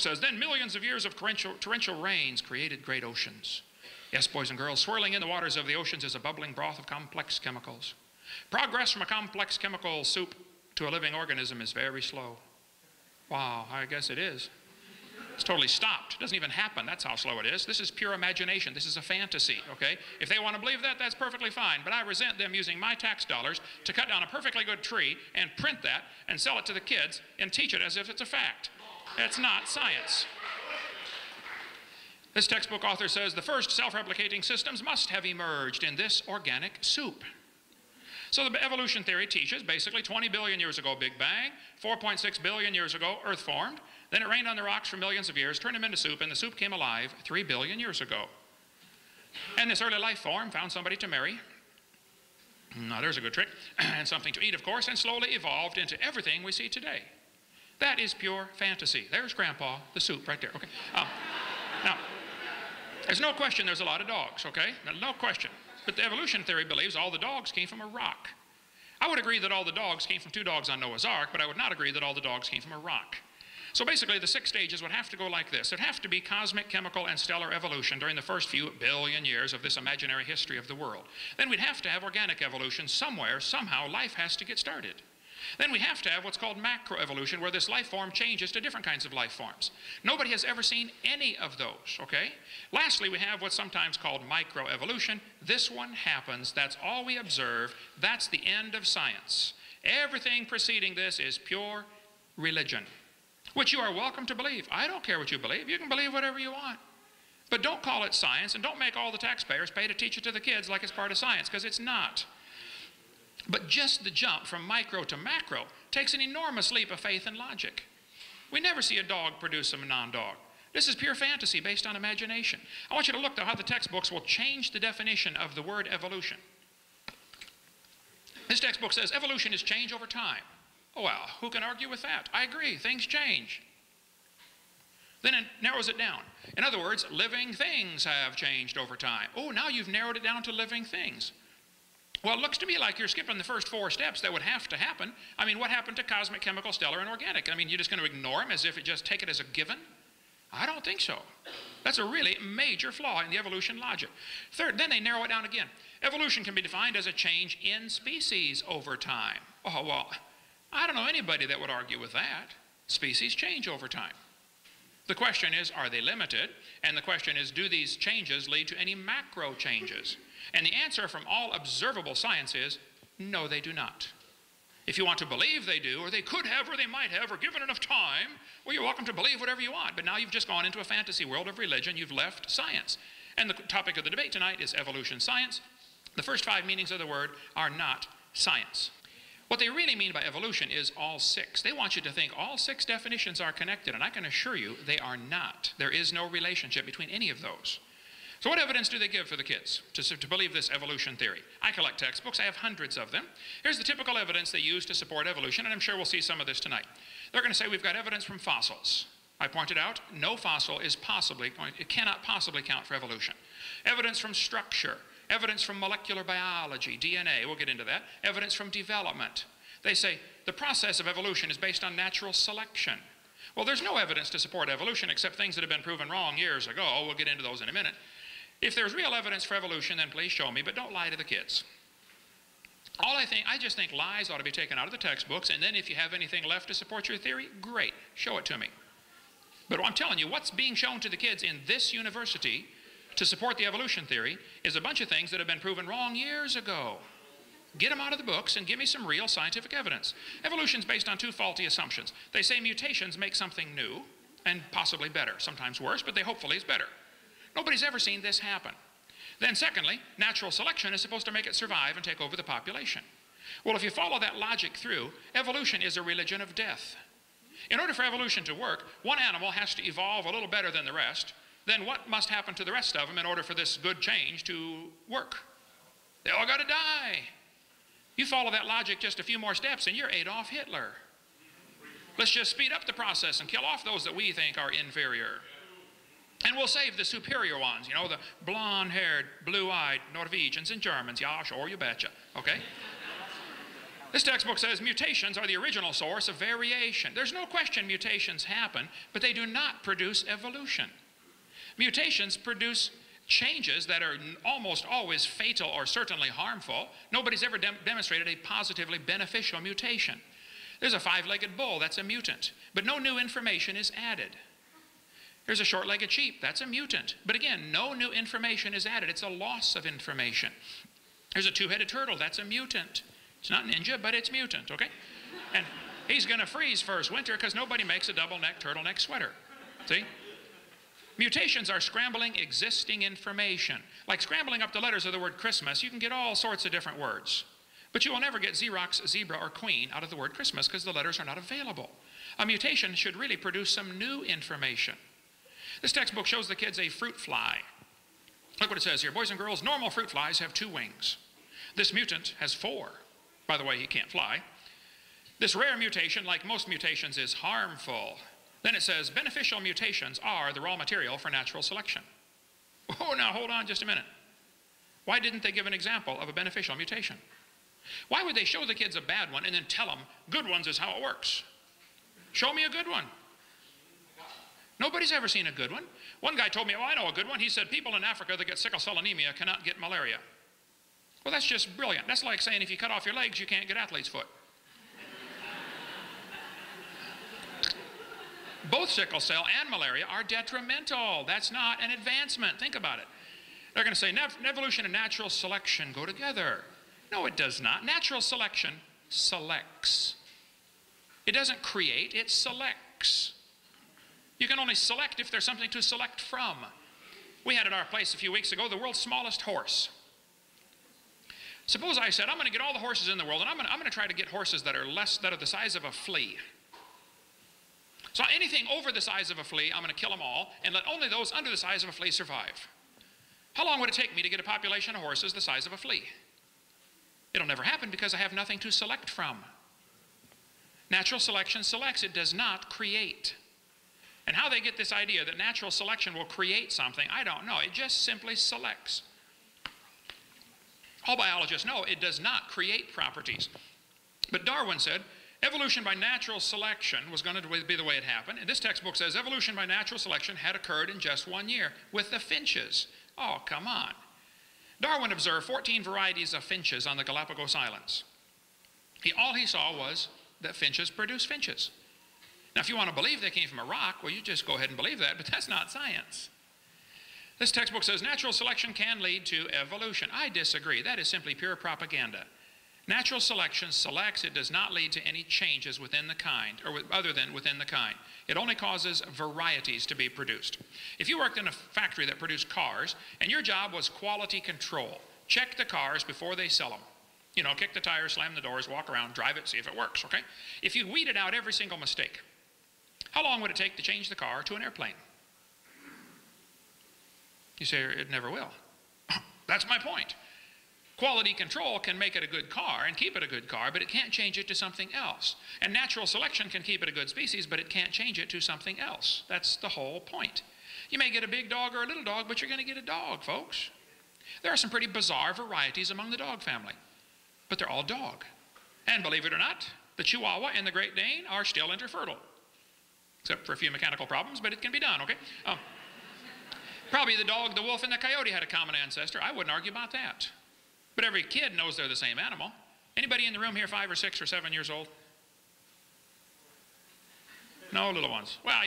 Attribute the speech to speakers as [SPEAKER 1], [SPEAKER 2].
[SPEAKER 1] textbook says, then millions of years of torrential rains created great oceans. Yes, boys and girls, swirling in the waters of the oceans is a bubbling broth of complex chemicals. Progress from a complex chemical soup to a living organism is very slow. Wow, I guess it is. It's totally stopped. It doesn't even happen. That's how slow it is. This is pure imagination. This is a fantasy, okay? If they want to believe that, that's perfectly fine. But I resent them using my tax dollars to cut down a perfectly good tree and print that and sell it to the kids and teach it as if it's a fact. That's not science. This textbook author says the first self-replicating systems must have emerged in this organic soup. So the evolution theory teaches basically 20 billion years ago, Big Bang, 4.6 billion years ago, Earth formed, then it rained on the rocks for millions of years, turned them into soup, and the soup came alive 3 billion years ago. And this early life form found somebody to marry. Now there's a good trick. And something to eat, of course, and slowly evolved into everything we see today. That is pure fantasy. There's Grandpa, the soup right there, okay? Now, there's no question there's a lot of dogs, okay? No question. But the evolution theory believes all the dogs came from a rock. I would agree that all the dogs came from 2 dogs on Noah's Ark, but I would not agree that all the dogs came from a rock. So basically, the 6 stages would have to go like this. There'd have to be cosmic, chemical, and stellar evolution during the first few billion years of this imaginary history of the world. Then we'd have to have organic evolution somewhere, somehow life has to get started. Then we have to have what's called macroevolution, where this life form changes to different kinds of life forms. Nobody has ever seen any of those, okay? Lastly, we have what's sometimes called microevolution. This one happens. That's all we observe. That's the end of science. Everything preceding this is pure religion, which you are welcome to believe. I don't care what you believe. You can believe whatever you want. But don't call it science, and don't make all the taxpayers pay to teach it to the kids like it's part of science, because it's not. But just the jump from micro to macro takes an enormous leap of faith and logic. We never see a dog produce a non-dog. This is pure fantasy based on imagination. I want you to look, though, how the textbooks will change the definition of the word evolution. This textbook says evolution is change over time. Oh, well, who can argue with that? I agree, things change. Then it narrows it down. In other words, living things have changed over time. Oh, now you've narrowed it down to living things. Well, it looks to me like you're skipping the first 4 steps that would have to happen. I mean, what happened to cosmic, chemical, stellar, and organic? I mean, you're just going to ignore them as if take it as a given? I don't think so. That's a really major flaw in the evolution logic. Third, then they narrow it down again. Evolution can be defined as a change in species over time. Oh, well, I don't know anybody that would argue with that. Species change over time. The question is, are they limited? And the question is, do these changes lead to any macro changes? And the answer from all observable science is, no, they do not. If you want to believe they do, or they could have, or they might have, or given enough time, well, you're welcome to believe whatever you want. But now you've just gone into a fantasy world of religion. You've left science. And the topic of the debate tonight is evolution science. The first 5 meanings of the word are not science. What they really mean by evolution is all 6. They want you to think all 6 definitions are connected, and I can assure you they are not. There is no relationship between any of those. So what evidence do they give for the kids to believe this evolution theory? I collect textbooks. I have hundreds of them. Here's the typical evidence they use to support evolution, and I'm sure we'll see some of this tonight. They're going to say we've got evidence from fossils. I pointed out no fossil is it cannot possibly count for evolution. Evidence from structure. Evidence from molecular biology, DNA, we'll get into that. Evidence from development. They say the process of evolution is based on natural selection. Well, there's no evidence to support evolution except things that have been proven wrong years ago. We'll get into those in a minute. If there's real evidence for evolution, then please show me, but don't lie to the kids. I just think lies ought to be taken out of the textbooks, and then if you have anything left to support your theory, great, show it to me. But I'm telling you, what's being shown to the kids in this university to support the evolution theory is a bunch of things that have been proven wrong years ago. Get them out of the books and give me some real scientific evidence. Evolution's based on 2 faulty assumptions. They say mutations make something new and possibly better, sometimes worse, but they hopefully is better. Nobody's ever seen this happen. Then secondly, natural selection is supposed to make it survive and take over the population. Well, if you follow that logic through, evolution is a religion of death. In order for evolution to work, one animal has to evolve a little better than the rest. Then what must happen to the rest of them in order for this good change to work? They all got to die. You follow that logic just a few more steps and you're Adolf Hitler. Let's just speed up the process and kill off those that we think are inferior. And we'll save the superior ones, you know, the blonde-haired, blue-eyed Norwegians and Germans. Yeah, sure, you betcha, okay? This textbook says mutations are the original source of variation. There's no question mutations happen, but they do not produce evolution. Mutations produce changes that are almost always fatal or certainly harmful. Nobody's ever demonstrated a positively beneficial mutation. There's a 5-legged bull, that's a mutant, but no new information is added. There's a short-legged sheep, that's a mutant, but again, no new information is added. It's a loss of information. There's a 2-headed turtle, that's a mutant. It's not ninja, but it's mutant, okay? And he's going to freeze first winter because nobody makes a double-neck turtleneck sweater. See? Mutations are scrambling existing information. Like scrambling up the letters of the word Christmas, you can get all sorts of different words. But you will never get Xerox, zebra, or queen out of the word Christmas because the letters are not available. A mutation should really produce some new information. This textbook shows the kids a fruit fly. Look what it says here. Boys and girls, normal fruit flies have 2 wings. This mutant has 4. By the way, he can't fly. This rare mutation, like most mutations, is harmful. Then it says, beneficial mutations are the raw material for natural selection. Oh, now hold on just a minute. Why didn't they give an example of a beneficial mutation? Why would they show the kids a bad one and then tell them, good ones is how it works? Show me a good one. Nobody's ever seen a good one. One guy told me, oh, I know a good one. He said, people in Africa that get sickle cell anemia cannot get malaria. Well, that's just brilliant. That's like saying if you cut off your legs, you can't get athlete's foot. Both sickle cell and malaria are detrimental. That's not an advancement. Think about it. They're going to say evolution and natural selection go together. No, it does not. Natural selection selects. It doesn't create, it selects. You can only select if there's something to select from. We had at our place a few weeks ago the world's smallest horse. Suppose I said, I'm going to get all the horses in the world, and I'm going to try to get horses that are the size of a flea. So anything over the size of a flea, I'm going to kill them all, and let only those under the size of a flea survive. How long would it take me to get a population of horses the size of a flea? It'll never happen because I have nothing to select from. Natural selection selects, it does not create. And how they get this idea that natural selection will create something, I don't know. It just simply selects. All biologists know it does not create properties. But Darwin said evolution by natural selection was going to be the way it happened. And this textbook says evolution by natural selection had occurred in just 1 year with the finches. Oh, come on. Darwin observed 14 varieties of finches on the Galapagos Islands. All he saw was that finches produce finches. Now, if you want to believe they came from a rock, well, you just go ahead and believe that, but that's not science. This textbook says natural selection can lead to evolution. I disagree. That is simply pure propaganda. Natural selection selects. It does not lead to any changes within the kind, or other than within the kind. It only causes varieties to be produced. If you worked in a factory that produced cars, and your job was quality control, check the cars before they sell them. You know, kick the tires, slam the doors, walk around, drive it, see if it works, okay? If you weeded out every single mistake, how long would it take to change the car to an airplane? You say, it never will. That's my point. Quality control can make it a good car and keep it a good car, but it can't change it to something else. And natural selection can keep it a good species, but it can't change it to something else. That's the whole point. You may get a big dog or a little dog, but you're going to get a dog, folks. There are some pretty bizarre varieties among the dog family, but they're all dog. And believe it or not, the Chihuahua and the Great Dane are still interfertile, except for a few mechanical problems, but it can be done, okay? Probably the dog, the wolf, and the coyote had a common ancestor. I wouldn't argue about that. But every kid knows they're the same animal. Anybody in the room here 5 or 6 or 7 years old? No little ones. Well,